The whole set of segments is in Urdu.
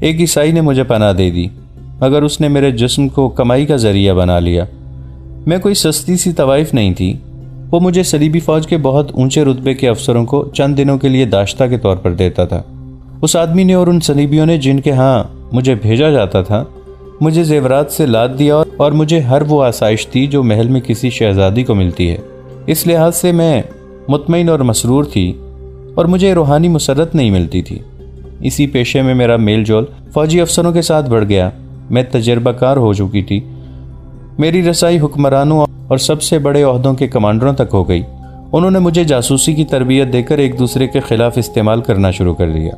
ایک عیسائی نے مجھے پناہ دے دی، مگر اس نے میرے جسم کو کمائی کا ذریعہ بنا لیا۔ میں کوئی سستی سی طوائف نہیں تھی۔ وہ مجھے صلیبی فوج کے بہت اونچے رتبے کے افسروں کو چند دنوں کے لیے داشتہ کے طور پر دیتا تھا۔ اس آدمی نے اور ان صلیبیوں نے جن کے ہاں مجھے بھیجا جاتا تھا مجھے زیورات سے لاد دیا اور مجھے ہر وہ آسائش دی جو محل میں کسی شہزادی کو ملتی ہے۔ اس لحاظ سے میں مطمئن اور مسرور تھی اور مجھے روحانی مسرت نہیں ملتی تھی۔ اسی پیشے میں میرا میل جول فوجی افسروں کے ساتھ بڑھ گیا۔ میں تجربہ کار ہو چکی تھی۔ میری رسائی حکمرانوں اور سب سے بڑے عہدوں کے کمانڈروں تک ہو گئی۔ انہوں نے مجھے جاسوسی کی تربیت دے کر ایک دوسرے کے خلاف استعمال کرنا شروع کر دیا۔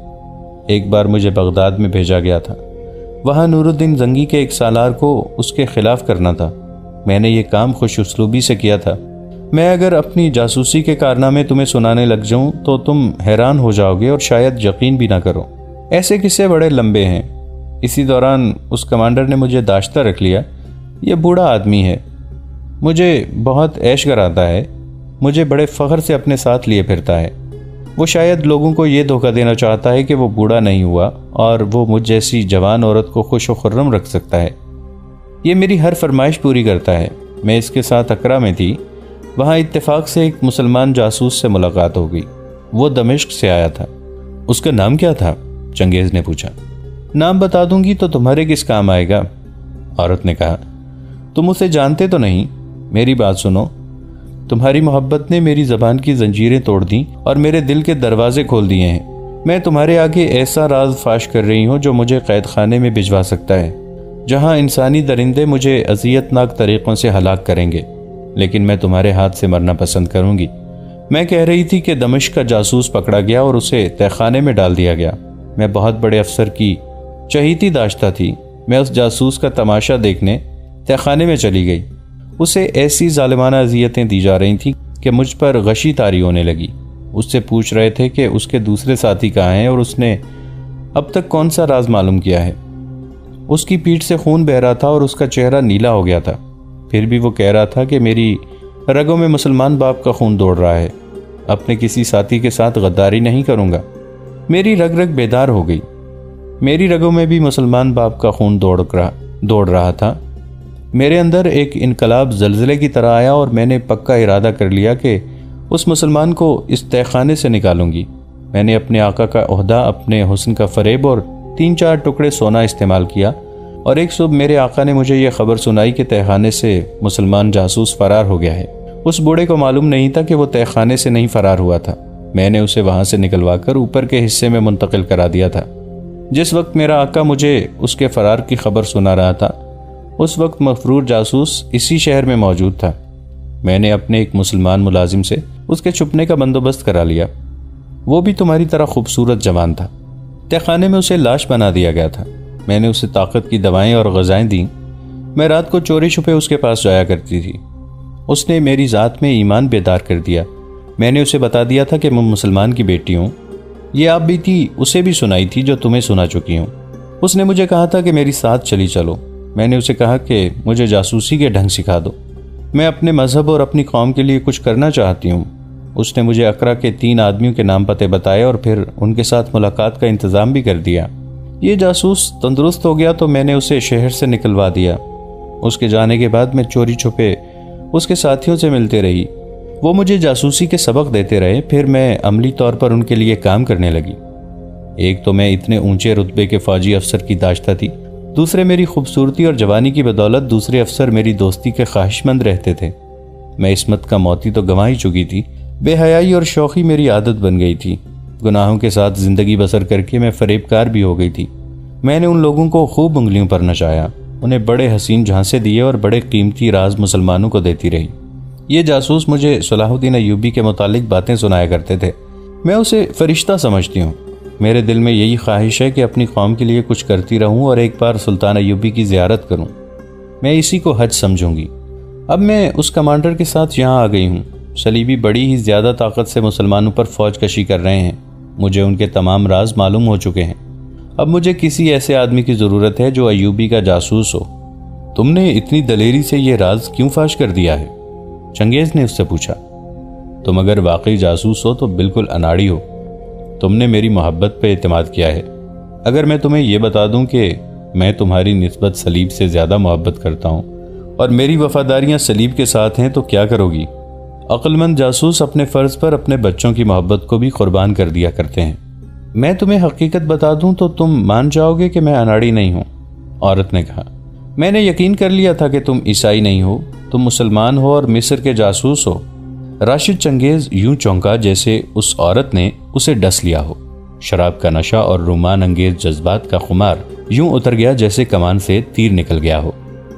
ایک بار مجھے بغداد میں بھیجا گیا تھا۔ وہاں نور الدین زنگی کے ایک سالار کو اس کے خلاف کرنا تھا۔ میں نے یہ کام خوش اسلوبی سے کیا تھا۔ میں اگر اپنی جاسوسی کے کارنامے تمہیں سنانے لگ جاؤں تو تم حیران ہو جاؤ گے اور شاید یقین بھی نہ کرو۔ ایسے قصے بڑے لمبے ہیں۔ اسی دوران اس کمانڈر نے مجھے داشتہ رکھ لیا۔ یہ بوڑھا آدمی ہے، مجھے بہت عیش کراتا ہے، مجھے بڑے فخر سے اپنے ساتھ لیے پھرتا ہے۔ وہ شاید لوگوں کو یہ دھوکہ دینا چاہتا ہے کہ وہ بوڑھا نہیں ہوا اور وہ مجھ جیسی جوان عورت کو خوش و خرم رکھ سکتا ہے۔ یہ میری ہر فرمائش پوری کرتا ہے۔ میں اس کے ساتھ اکرا میں تھی۔ وہاں اتفاق سے ایک مسلمان جاسوس سے ملاقات ہو گئی۔ وہ دمشق سے آیا تھا۔ اس کا نام کیا تھا؟ چنگیز نے پوچھا۔ نام بتا دوں گی تو تمہارے کس کام آئے گا؟ عورت نے کہا۔ تم اسے جانتے تو نہیں؟ میری بات سنو، تمہاری محبت نے میری زبان کی زنجیریں توڑ دیں اور میرے دل کے دروازے کھول دیے ہیں۔ میں تمہارے آگے ایسا راز فاش کر رہی ہوں جو مجھے قید خانے میں بھجوا سکتا ہے، جہاں انسانی درندے مجھے اذیت ناک طریقوں سے ہلاک کریں گے، لیکن میں تمہارے ہاتھ سے مرنا پسند کروں گی۔ میں کہہ رہی تھی کہ دمشق کا جاسوس پکڑا گیا اور اسے تہہ خانے میں ڈال دیا گیا۔ میں بہت بڑے افسر کی چہیتی داشتہ تھی۔ میں اس جاسوس کا تماشا دیکھنے تہہ خانے میں چلی گئی۔ اسے ایسی ظالمانہ اذیتیں دی جا رہی تھیں کہ مجھ پر غشی طاری ہونے لگی۔ اس سے پوچھ رہے تھے کہ اس کے دوسرے ساتھی کہاں ہیں اور اس نے اب تک کون سا راز معلوم کیا ہے۔ اس کی پیٹھ سے خون بہہ رہا تھا اور اس کا چہرہ نیلا ہو گیا تھا۔ پھر بھی وہ کہہ رہا تھا کہ میری رگوں میں مسلمان باپ کا خون دوڑ رہا ہے، اپنے کسی ساتھی کے ساتھ غداری نہیں کروں گا۔ میری رگ رگ بیدار ہو گئی۔ میری رگوں میں بھی مسلمان باپ کا خون دوڑ رہا تھا۔ میرے اندر ایک انقلاب زلزلے کی طرح آیا اور میں نے پکا ارادہ کر لیا کہ اس مسلمان کو اس تہہ خانے سے نکالوں گی۔ میں نے اپنے آقا کا عہدہ، اپنے حسن کا فریب اور 3-4 ٹکڑے سونا استعمال کیا، اور ایک صبح میرے آقا نے مجھے یہ خبر سنائی کہ تہہ خانے سے مسلمان جاسوس فرار ہو گیا ہے۔ اس بوڑھے کو معلوم نہیں تھا کہ وہ تہہ خانے سے نہیں فرار ہوا تھا۔ میں نے اسے وہاں سے نکلوا کر اوپر کے حصے میں منتقل کرا دیا تھا۔ جس وقت میرا آقا مجھے اس کے فرار کی خبر سنا رہا تھا، اس وقت مفرور جاسوس اسی شہر میں موجود تھا۔ میں نے اپنے ایک مسلمان ملازم سے اس کے چھپنے کا بندوبست کرا لیا۔ وہ بھی تمہاری طرح خوبصورت جوان تھا۔ تہہ خانے میں اسے لاش بنا دیا گیا تھا۔ میں نے اسے طاقت کی دوائیں اور غذائیں دیں۔ میں رات کو چوری چھپے اس کے پاس جایا کرتی تھی۔ اس نے میری ذات میں ایمان بیدار کر دیا۔ میں نے اسے بتا دیا تھا کہ میں مسلمان کی بیٹی ہوں۔ یہ آپ بھی تھی اسے بھی سنائی تھی جو تمہیں سنا چکی ہوں۔ اس نے مجھے کہا تھا کہ میری ساتھ چلی چلو۔ میں نے اسے کہا کہ مجھے جاسوسی کے ڈھنگ سکھا دو، میں اپنے مذہب اور اپنی قوم کے لیے کچھ کرنا چاہتی ہوں۔ اس نے مجھے اقرا کے 3 آدمیوں کے نام پتے بتائے اور پھر ان کے ساتھ ملاقات کا انتظام بھی کر دیا۔ یہ جاسوس تندرست ہو گیا تو میں نے اسے شہر سے نکلوا دیا۔ اس کے جانے کے بعد میں چوری چھپے اس کے ساتھیوں سے ملتے رہی۔ وہ مجھے جاسوسی کے سبق دیتے رہے، پھر میں عملی طور پر ان کے لیے کام کرنے لگی۔ ایک تو میں اتنے اونچے رتبے کے فوجی افسر کی داشتہ تھی، دوسرے میری خوبصورتی اور جوانی کی بدولت دوسرے افسر میری دوستی کے خواہش مند رہتے تھے۔ میں عصمت کا موتی تو گنوا ہی چکی تھی، بے حیائی اور شوخی میری عادت بن گئی تھی۔ گناہوں کے ساتھ زندگی بسر کر کے میں فریب کار بھی ہو گئی تھی۔ میں نے ان لوگوں کو خوب انگلیوں پر نچایا، انہیں بڑے حسین جھانسے دیے اور بڑے قیمتی راز مسلمانوں کو دیتی رہی۔ یہ جاسوس مجھے صلاح الدین ایوبی کے متعلق باتیں سنایا کرتے تھے۔ میں اسے فرشتہ سمجھتی ہوں۔ میرے دل میں یہی خواہش ہے کہ اپنی قوم کے لیے کچھ کرتی رہوں اور ایک بار سلطان ایوبی کی زیارت کروں۔ میں اسی کو حج سمجھوں گی۔ اب میں اس کمانڈر کے ساتھ یہاں آ گئی ہوں۔ صلیبی بڑی ہی زیادہ طاقت سے مسلمانوں پر فوج کشی کر رہے ہیں۔ مجھے ان کے تمام راز معلوم ہو چکے ہیں۔ اب مجھے کسی ایسے آدمی کی ضرورت ہے جو ایوبی کا جاسوس ہو۔ تم نے اتنی دلیری سے یہ راز کیوں فاش کر دیا ہے؟ چنگیز نے اس سے پوچھا۔ تم اگر واقعی جاسوس ہو تو بالکل اناڑی ہو۔ تم نے میری محبت پہ اعتماد کیا ہے، اگر میں تمہیں یہ بتا دوں کہ میں تمہاری نسبت سلیب سے زیادہ محبت کرتا ہوں اور میری وفاداریاں سلیب کے ساتھ ہیں تو کیا کرو گی؟ عقل مند جاسوس اپنے فرض پر اپنے بچوں کی محبت کو بھی قربان کر دیا کرتے ہیں۔ میں تمہیں حقیقت بتا دوں تو تم مان جاؤ گے کہ میں اناڑی نہیں ہوں۔ عورت نے کہا، میں نے یقین کر لیا تھا کہ تم عیسائی نہیں ہو، تم مسلمان ہو اور مصر کے جاسوس ہو۔ راشد چنگیز یوں چونکا جیسے اس عورت نے اسے ڈس لیا ہو۔ شراب کا نشہ اور رومان انگیز جذبات کا خمار یوں اتر گیا جیسے کمان سے تیر نکل گیا ہو۔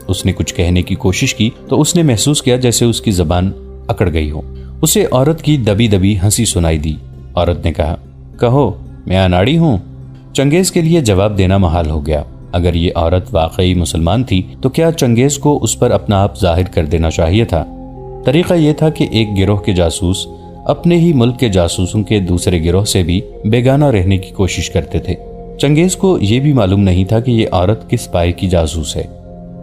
اس نے کچھ کہنے کی کوشش کی تو اس نے محسوس کیا جیسے اس کی زبان اکڑ گئی ہو۔ اسے عورت کی دبی دبی ہنسی سنائی دی۔ عورت نے کہا، کہو، میں اناڑی ہوں؟ چنگیز کے لیے جواب دینا محال ہو گیا۔ اگر یہ عورت واقعی مسلمان تھی تو کیا چنگیز کو اس پر اپنا آپ ظاہر کر دینا چاہیے تھا؟ طریقہ یہ تھا کہ ایک گروہ کے جاسوس اپنے ہی ملک کے جاسوسوں کے دوسرے گروہ سے بھی بیگانہ رہنے کی کوشش کرتے تھے۔ چنگیز کو یہ بھی معلوم نہیں تھا کہ یہ عورت کس پائے کی جاسوس ہے۔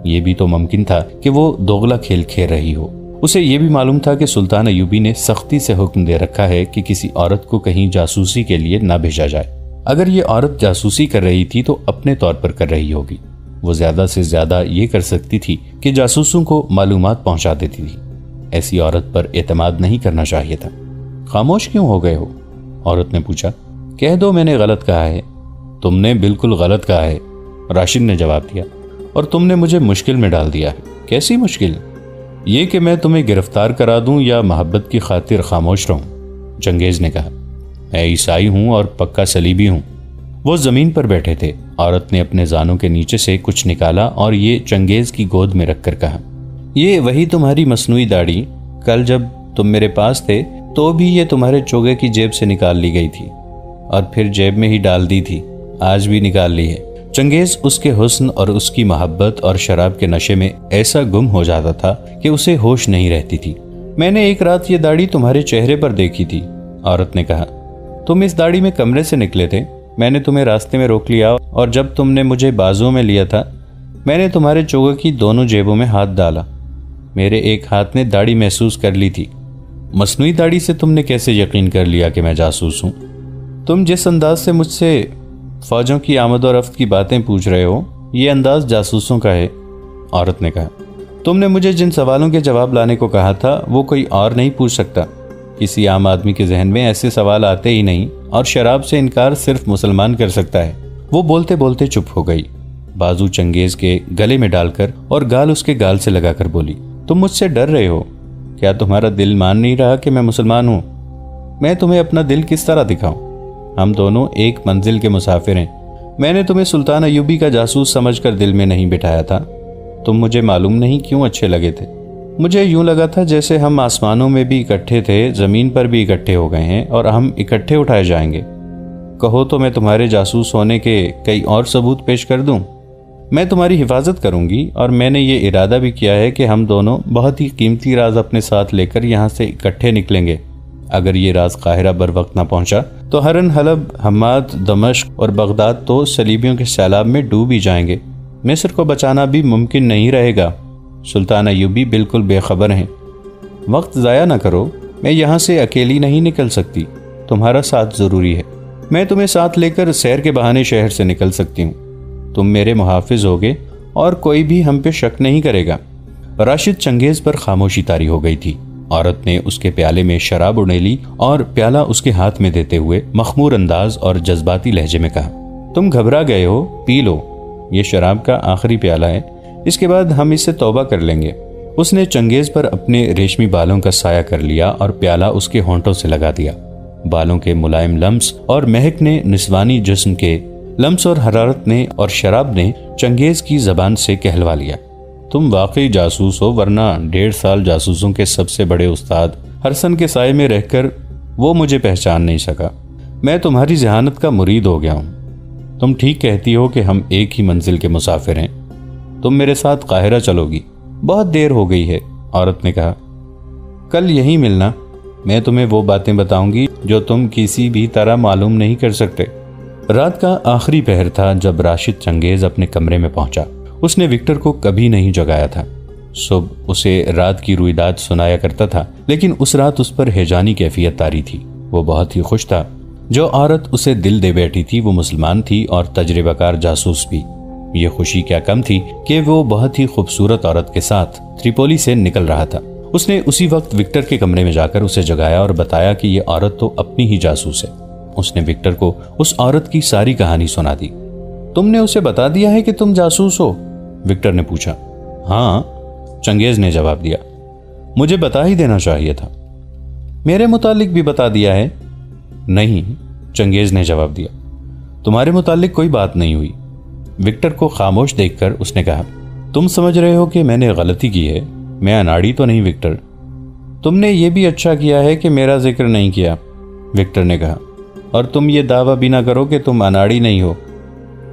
یہ بھی تو ممکن تھا کہ وہ دوغلا کھیل کھیل رہی ہو۔ اسے یہ بھی معلوم تھا کہ سلطان ایوبی نے سختی سے حکم دے رکھا ہے کہ کسی عورت کو کہیں جاسوسی کے لیے نہ بھیجا جائے۔ اگر یہ عورت جاسوسی کر رہی تھی تو اپنے طور پر کر رہی ہوگی۔ وہ زیادہ سے زیادہ یہ کر سکتی تھی کہ جاسوسوں کو معلومات پہنچا دیتی تھی۔ ایسی عورت پر اعتماد نہیں کرنا چاہیے تھا۔ خاموش کیوں ہو گئے ہو؟ عورت نے پوچھا۔ کہہ دو میں نے غلط کہا ہے۔ تم نے بالکل غلط کہا ہے، راشد نے جواب دیا، اور تم نے مجھے مشکل میں ڈال دیا ہے۔ کیسی مشکل؟ یہ کہ میں تمہیں گرفتار کرا دوں یا محبت کی خاطر خاموش رہوں؟ چنگیز نے کہا، میں عیسائی ہوں اور پکا صلیبی ہوں۔ وہ زمین پر بیٹھے تھے۔ عورت نے اپنے زانوں کے نیچے سے کچھ نکالا اور یہ چنگیز کی گود میں رکھ کر کہا، یہ وہی تمہاری مصنوعی داڑھی، کل جب تم میرے پاس تھے تو بھی یہ تمہارے چوگے کی جیب سے نکال لی گئی تھی اور پھر جیب میں ہی ڈال دی تھی، آج بھی نکال لی ہے۔ چنگیز اس کے حسن اور اس کی محبت اور شراب کے نشے میں ایسا گم ہو جاتا تھا کہ اسے ہوش نہیں رہتی تھی۔ میں نے ایک رات یہ داڑھی تمہارے چہرے پر دیکھی تھی، عورت نے کہا۔ تم اس داڑھی میں کمرے سے نکلے تھے، میں نے تمہیں راستے میں روک لیا اور جب تم نے مجھے بازوں میں لیا تھا میں نے تمہارے چوگے کی دونوں جیبوں میں ہاتھ ڈالا۔ میرے ایک ہاتھ نے داڑھی محسوس کر لی تھی۔ مصنوعی داڑھی سے تم نے کیسے یقین کر لیا کہ میں جاسوس ہوں؟ تم جس انداز سے مجھ سے فوجوں کی آمد و رفت کی باتیں پوچھ رہے ہو، یہ انداز جاسوسوں کا ہے، عورت نے کہا۔ تم نے مجھے جن سوالوں کے جواب لانے کو کہا تھا وہ کوئی اور نہیں پوچھ سکتا۔ کسی عام آدمی کے ذہن میں ایسے سوال آتے ہی نہیں، اور شراب سے انکار صرف مسلمان کر سکتا ہے۔ وہ بولتے بولتے چپ ہو گئی، بازو چنگیز کے گلے میں ڈال کر اور گال اس کے گال سے لگا کر بولی، تم مجھ سے ڈر رہے ہو؟ کیا تمہارا دل مان نہیں رہا کہ میں مسلمان ہوں؟ میں تمہیں اپنا دل کس طرح دکھاؤں؟ ہم دونوں ایک منزل کے مسافر ہیں۔ میں نے تمہیں سلطان ایوبی کا جاسوس سمجھ کر دل میں نہیں بٹھایا تھا۔ تم مجھے معلوم نہیں کیوں اچھے لگے تھے۔ مجھے یوں لگا تھا جیسے ہم آسمانوں میں بھی اکٹھے تھے، زمین پر بھی اکٹھے ہو گئے ہیں اور ہم اکٹھے اٹھائے جائیں گے۔ کہو تو میں تمہارے جاسوس ہونے کے کئی اور ثبوت پیش کر دوں۔ میں تمہاری حفاظت کروں گی، اور میں نے یہ ارادہ بھی کیا ہے کہ ہم دونوں بہت ہی قیمتی راز اپنے ساتھ لے کر یہاں سے اکٹھے نکلیں گے۔ اگر یہ راز قاہرہ بر وقت نہ پہنچا تو ہرن، حلب، حماد، دمشق اور بغداد تو صلیبیوں کے سیلاب میں ڈوب ہی جائیں گے۔ مصر کو بچانا بھی ممکن نہیں رہے گا۔ سلطان ایوبی بالکل بے خبر ہیں۔ وقت ضائع نہ کرو، میں یہاں سے اکیلی نہیں نکل سکتی، تمہارا ساتھ ضروری ہے۔ میں تمہیں ساتھ لے کر سیر کے بہانے شہر سے نکل سکتی ہوں۔ تم میرے محافظ ہوگے اور کوئی بھی ہم پہ شک نہیں کرے گا۔ راشد چنگیز پر خاموشی طاری ہو گئی تھی۔ عورت نے اس کے پیالے میں شراب اڑیلی اور پیالہ اس کے ہاتھ میں دیتے ہوئے مخمور انداز اور جذباتی لہجے میں کہا، تم گھبرا گئے ہو، پی لو، یہ شراب کا آخری پیالہ ہے، اس کے بعد ہم اس سے توبہ کر لیں گے۔ اس نے چنگیز پر اپنے ریشمی بالوں کا سایہ کر لیا اور پیالہ اس کے ہونٹوں سے لگا دیا۔ بالوں کے ملائم لمس اور مہک نے نسوانی جسم کے لمس اور حرارت نے اور شراب نے چنگیز کی زبان سے کہلوا لیا، تم واقعی جاسوس ہو، ورنہ 1.5 سال جاسوسوں کے سب سے بڑے استاد ہرسن کے سائے میں رہ کر وہ مجھے پہچان نہیں سکا۔ میں تمہاری ذہانت کا مرید ہو گیا ہوں۔ تم ٹھیک کہتی ہو کہ ہم ایک ہی منزل کے مسافر ہیں۔ تم میرے ساتھ قاہرہ چلو گی؟ بہت دیر ہو گئی ہے، عورت نے کہا۔ کل یہیں ملنا، میں تمہیں وہ باتیں بتاؤں گی جو تم کسی بھی طرح معلوم نہیں کر سکتے۔ رات کا آخری پہر تھا جب راشد چنگیز اپنے کمرے میں پہنچا۔ اس نے وکٹر کو کبھی نہیں جگایا تھا۔ صبح اسے رات کی رویداد سنایا کرتا تھا، لیکن اس رات اس پر ہیجانی کیفیت طاری تھی۔ وہ بہت ہی خوش تھا۔ جو عورت اسے دل دے بیٹھی تھی وہ مسلمان تھی اور تجربہ کار جاسوس بھی۔ یہ خوشی کیا کم تھی کہ وہ بہت ہی خوبصورت عورت کے ساتھ تریپولی سے نکل رہا تھا۔ اس نے اسی وقت وکٹر کے کمرے میں جا کر اسے جگایا اور بتایا کہ یہ عورت تو اپنی ہی جاسوس ہے۔ اس نے وکٹر کو اس عورت کی ساری کہانی سنا دی۔ تم نے اسے بتا دیا ہے کہ تم جاسوس ہو؟ وکٹر نے پوچھا۔ ہاں، چنگیز نے جواب دیا، مجھے بتا ہی دینا چاہیے تھا۔ میرے متعلق بھی بتا دیا ہے؟ نہیں، چنگیز نے جواب دیا، تمہارے متعلق کوئی بات نہیں ہوئی۔ وکٹر کو خاموش دیکھ کر اس نے کہا، تم سمجھ رہے ہو کہ میں نے غلطی کی ہے؟ میں اناڑی تو نہیں وکٹر۔ تم نے یہ بھی اچھا کیا ہے کہ میرا ذکر نہیں کیا، وکٹر نے کہا، اور تم یہ دعویٰ بھی نہ کرو کہ تم اناڑی نہیں ہو۔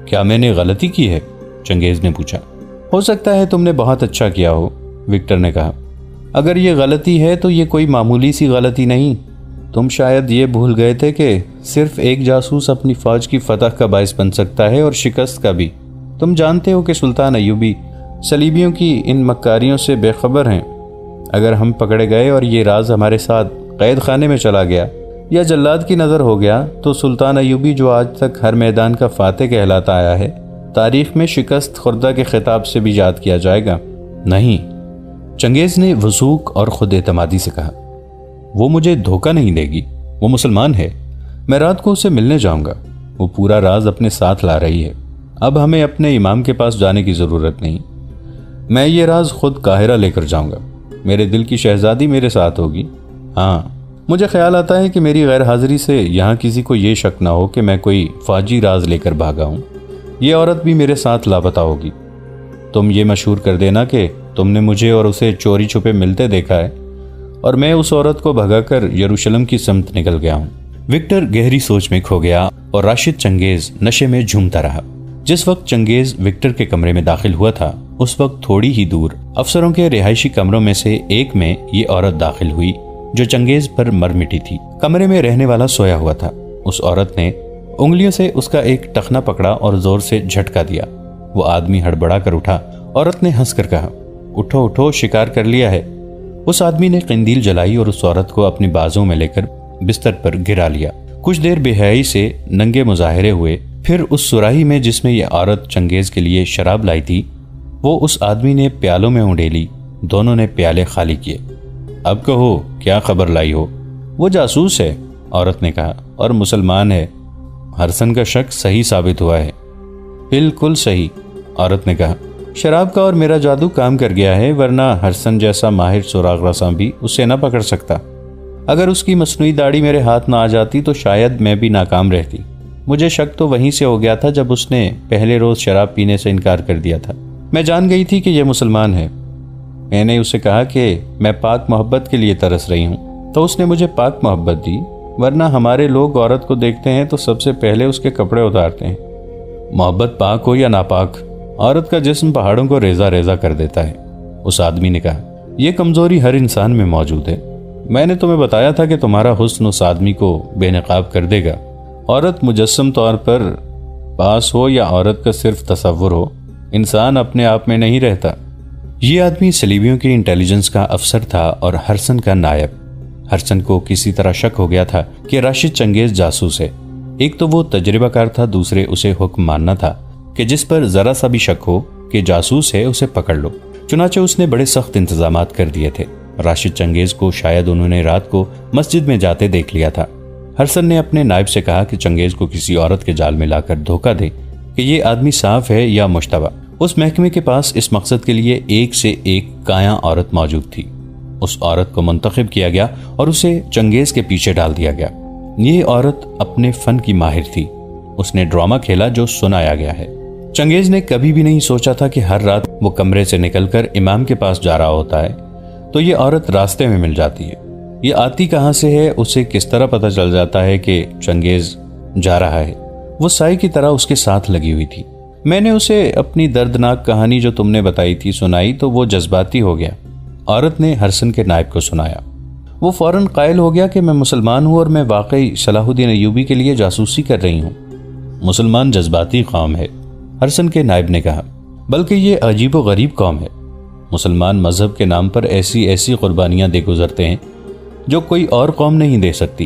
کیا میں نے غلطی کی ہے؟ چنگیز نے پوچھا۔ ہو سکتا ہے تم نے بہت اچھا کیا ہو، وکٹر نے کہا۔ اگر یہ غلطی ہے تو یہ کوئی معمولی سی غلطی نہیں۔ تم شاید یہ بھول گئے تھے کہ صرف ایک جاسوس اپنی فوج کی فتح کا باعث بن سکتا ہے اور شکست کا بھی۔ تم جانتے ہو کہ سلطان ایوبی صلیبیوں کی ان مکاریوں سے بے خبر ہیں۔ اگر ہم پکڑے گئے اور یہ راز ہمارے ساتھ قید خانے میں چلا گیا یا جلاد کی نظر ہو گیا تو سلطان ایوبی جو آج تک ہر میدان کا فاتح کہلاتا آیا ہے، تاریخ میں شکست خوردہ کے خطاب سے بھی یاد کیا جائے گا۔ نہیں، چنگیز نے وثوق اور خود اعتمادی سے کہا، وہ مجھے دھوکہ نہیں دے گی، وہ مسلمان ہے۔ میں رات کو اسے ملنے جاؤں گا، وہ پورا راز اپنے ساتھ لا رہی ہے۔ اب ہمیں اپنے امام کے پاس جانے کی ضرورت نہیں، میں یہ راز خود قاہرہ لے کر جاؤں گا۔ میرے دل کی شہزادی میرے ساتھ ہوگی۔ ہاں، مجھے خیال آتا ہے کہ میری غیر حاضری سے یہاں کسی کو یہ شک نہ ہو کہ میں کوئی فوجی راز لے کر بھاگا ہوں۔ یہ عورت بھی میرے ساتھ لاپتہ ہوگی۔ تم یہ مشہور کر دینا کہ تم نے مجھے اور اسے چوری چھپے ملتے دیکھا ہے اور میں اس عورت کو بھگا کر یروشلم کی سمت نکل گیا ہوں۔ وکٹر گہری سوچ میں کھو گیا اور راشد چنگیز نشے میں جھومتا رہا۔ جس وقت چنگیز وکٹر کے کمرے میں داخل ہوا تھا اس وقت تھوڑی ہی دور افسروں کے رہائشی کمروں میں سے ایک میں یہ عورت داخل ہوئی جو چنگیز پر مر مٹی تھی۔ کمرے میں رہنے والا سویا ہوا تھا۔ اس عورت نے انگلیوں سے اس کا ایک ٹخنا پکڑا اور زور سے جھٹکا دیا۔ وہ آدمی ہڑبڑا کر اٹھا۔ عورت نے ہنس کر کہا، اٹھو اٹھو، شکار کر لیا ہے۔ اس آدمی نے قندیل جلائی اور اس عورت کو اپنی بازوں میں لے کر بستر پر گرا لیا۔ کچھ دیر بے حیائی سے ننگے مظاہرے ہوئے، پھر اس سراہی میں جس میں یہ عورت چنگیز کے لیے شراب لائی تھی وہ اس آدمی نے پیالوں میں اونڈیلی۔ دونوں نے پیالے خالی کیے۔ اب کہو کیا خبر لائی ہو؟ وہ جاسوس ہے، عورت نے کہا، اور مسلمان ہے۔ ہرسن کا شک صحیح ثابت ہوا ہے۔ بالکل صحیح، عورت نے کہا۔ شراب کا اور میرا جادو کام کر گیا ہے، ورنہ ہرسن جیسا ماہر سراغ رساں بھی اسے نہ پکڑ سکتا۔ اگر اس کی مصنوعی داڑھی میرے ہاتھ نہ آ جاتی تو شاید میں بھی ناکام رہتی۔ مجھے شک تو وہیں سے ہو گیا تھا جب اس نے پہلے روز شراب پینے سے انکار کر دیا تھا۔ میں جان گئی تھی کہ یہ مسلمان ہے۔ میں نے اسے کہا کہ میں پاک محبت کے لیے ترس رہی ہوں تو اس نے مجھے پاک محبت دی، ورنہ ہمارے لوگ عورت کو دیکھتے ہیں تو سب سے پہلے اس کے کپڑے اتارتے ہیں۔ محبت پاک ہو یا ناپاک، عورت کا جسم پہاڑوں کو ریزہ ریزہ کر دیتا ہے، اس آدمی نے کہا۔ یہ کمزوری ہر انسان میں موجود ہے۔ میں نے تمہیں بتایا تھا کہ تمہارا حسن اس آدمی کو بے نقاب کر دے گا۔ عورت مجسم طور پر پاس ہو یا عورت کا صرف تصور ہو، انسان اپنے آپ میں نہیں رہتا۔ یہ آدمی صلیبیوں کی انٹیلیجنس کا افسر تھا اور ہرسن کا نائب۔ ہرسن کو کسی طرح شک ہو گیا تھا کہ راشد چنگیز جاسوس ہے۔ ایک تو وہ تجربہ کار تھا، دوسرے اسے حکم ماننا تھا کہ جس پر ذرا سا بھی شک ہو کہ جاسوس ہے اسے پکڑ لو۔ چنانچہ اس نے بڑے سخت انتظامات کر دیے تھے۔ راشد چنگیز کو شاید انہوں نے رات کو مسجد میں جاتے دیکھ لیا تھا۔ ہرسن نے اپنے نائب سے کہا کہ چنگیز کو کسی عورت کے جال میں لا کر دھوکہ دے کہ یہ آدمی صاف ہے یا مشتبہ۔ اس محکمے کے پاس اس مقصد کے لیے ایک سے ایک کایاں عورت موجود تھی۔ اس عورت کو منتخب کیا گیا اور اسے چنگیز کے پیچھے ڈال دیا گیا۔ یہ عورت اپنے فن کی ماہر تھی۔ اس نے ڈرامہ کھیلا جو سنایا گیا ہے۔ چنگیز نے کبھی بھی نہیں سوچا تھا کہ ہر رات وہ کمرے سے نکل کر امام کے پاس جا رہا ہوتا ہے تو یہ عورت راستے میں مل جاتی ہے۔ یہ آتی کہاں سے ہے، اسے کس طرح پتہ چل جاتا ہے کہ چنگیز جا رہا ہے۔ وہ سائے کی طرح اس کے ساتھ لگی ہوئی تھی۔ میں نے اسے اپنی دردناک کہانی جو تم نے بتائی تھی سنائی تو وہ جذباتی ہو گیا۔ عورت نے ہرسن کے نائب کو سنایا۔ وہ فوراً قائل ہو گیا کہ میں مسلمان ہوں اور میں واقعی صلاح الدین ایوبی کے لیے جاسوسی کر رہی ہوں۔ مسلمان جذباتی قوم ہے، ہرسن کے نائب نے کہا، بلکہ یہ عجیب و غریب قوم ہے۔ مسلمان مذہب کے نام پر ایسی قربانیاں دے گزرتے ہیں جو کوئی اور قوم نہیں دے سکتی۔